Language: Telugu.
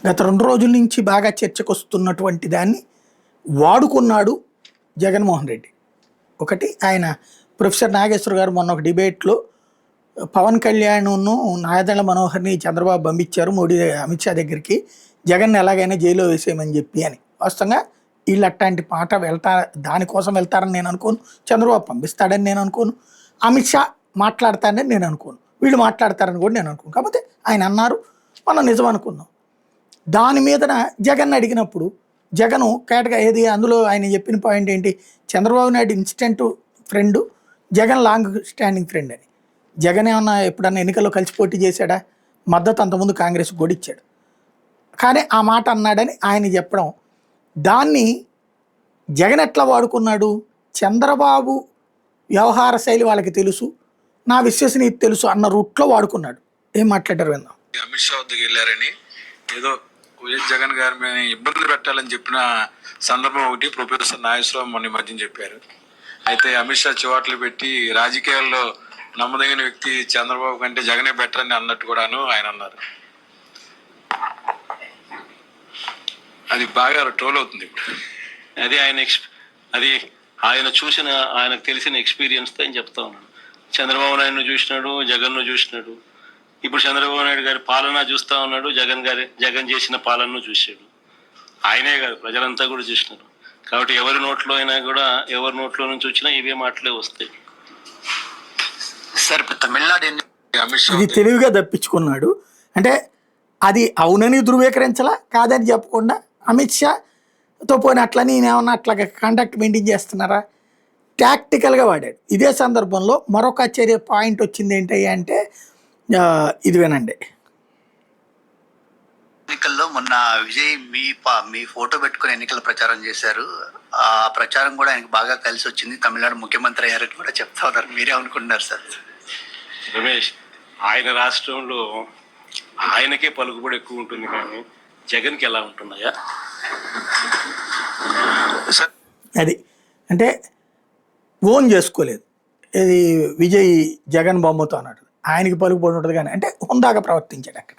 గత 2 రోజుల నుంచి బాగా చర్చకొస్తున్నటువంటి దాన్ని వాడుకున్నాడు జగన్మోహన్ రెడ్డి. ఒకటి ఆయన ప్రొఫెసర్ నాగేశ్వర గారు మొన్న ఒక డిబేట్‌లో పవన్ కళ్యాణ్‌ను, నాదెళ్ల మనోహర్‌ని చంద్రబాబు పంపించారు అమిత్ షా దగ్గరికి. జగన్‌ని ఎలాగైనా జైల్లో వేసేయమని చెప్పి అని. వాస్తవంగా ఈళ్ళు అట్టాంటి మాట దానికోసం వెళ్తారని నేను అనుకోను. చంద్రబాబు పంపిస్తాడని నేను అనుకోను. అమిత్ షా మాట్లాడతాడని నేను అనుకోను. వీళ్ళు మాట్లాడతారని కూడా నేను అనుకోను. కాకపోతే ఆయన అన్నారు. మనం నిజం అనుకున్నాం. దాని మీదన జగన్ అడిగినప్పుడు జగను కేటగా ఏది అందులో ఆయన చెప్పిన పాయింట్ ఏంటి, Chandrababu Naidu instant friend, Jagan long standing friend అని. జగన్ ఏమన్నా ఎప్పుడన్నా ఎన్నికల్లో కలిసి పోటీ చేశాడా? మద్దతు అంతకుముందు కాంగ్రెస్ కూడా ఇచ్చాడు. కానీ ఆ మాట అన్నాడని ఆయన చెప్పడం, దాన్ని జగన్ ఎట్లా వాడుకున్నాడు? చంద్రబాబు వ్యవహార శైలి వాళ్ళకి తెలుసు, నా విశ్వసనీయత తెలుసు అన్న రూట్లో వాడుకున్నాడు. ఏం మాట్లాడారు విందాం. అమిత్ షా వద్దకు వెళ్ళారని ఏదో వైఎస్ జగన్ గారి మీద ఇబ్బందులు పెట్టాలని చెప్పిన సందర్భం ఒకటి ప్రొఫెసర్ నాగేశ్వరరావు మొన్న మధ్యన చెప్పారు. అయితే అమిత్ షా చివాట్లు పెట్టి రాజకీయాల్లో నమ్మదగిన వ్యక్తి చంద్రబాబు కంటే జగనే బెటర్ అని అన్నట్టు కూడాను ఆయన అన్నారు. అది బాగా ట్రోల్ అవుతుంది ఇప్పుడు. అది ఆయన చూసిన, ఆయనకు తెలిసిన ఎక్స్పీరియన్స్తో ఆయన చెప్తా ఉన్నాడు. చంద్రబాబు నాయుడును చూసినాడు, జగన్ను చూసినాడు. ఇప్పుడు చంద్రబాబు నాయుడు గారి పాలన చూస్తూ ఉన్నాడు, జగన్ చేసిన పాలనను చూశాడు. ఆయనే కాదు, ప్రజలంతా కూడా చూసినారు. కాబట్టి ఎవరి నోట్లో అయినా కూడా, ఎవరి నోట్లో నుంచి వచ్చినా ఇవే మాటలే వస్తాయి. సార్ తమిళనాడు ఇది తెలివిగా తప్పించుకున్నాడు. అంటే అది అవునని ధృవీకరించలా, కాదని చెప్పకుండా అమిత్ షాతో పోయిన అట్లని నేనేమన్నా అట్లాగా కాంటాక్ట్ మెయింటైన్ చేస్తున్నారా, టాక్టికల్గా వాడాడు. ఇదే సందర్భంలో మరొక పాయింట్ వచ్చింది ఏంటయ్యా అంటే, ఇది వినండి. ఎన్నికల్లో మొన్న విజయ్ మీ ఫోటో పెట్టుకుని ఎన్నికల ప్రచారం చేశారు. ఆ ప్రచారం కూడా ఆయనకు బాగా కలిసి వచ్చింది. తమిళనాడు ముఖ్యమంత్రి అయ్యారని కూడా చెప్తా ఉన్నారు. మీరే అనుకుంటున్నారు సార్? రమేష్, ఆయన రాష్ట్రంలో ఆయనకే పలుకుబడి ఎక్కువ ఉంటుంది, కానీ జగన్కి ఎలా ఉంటున్నాయా? అది అంటే ఓన్ చేసుకోలేదు. ఇది విజయ్ జగన్ బొమ్మతో అన్నట్టు ఆయనకి పలుకుబడి ఉంటుంది కానీ అంటే హుందాగా ప్రవర్తించాడు అక్కడ.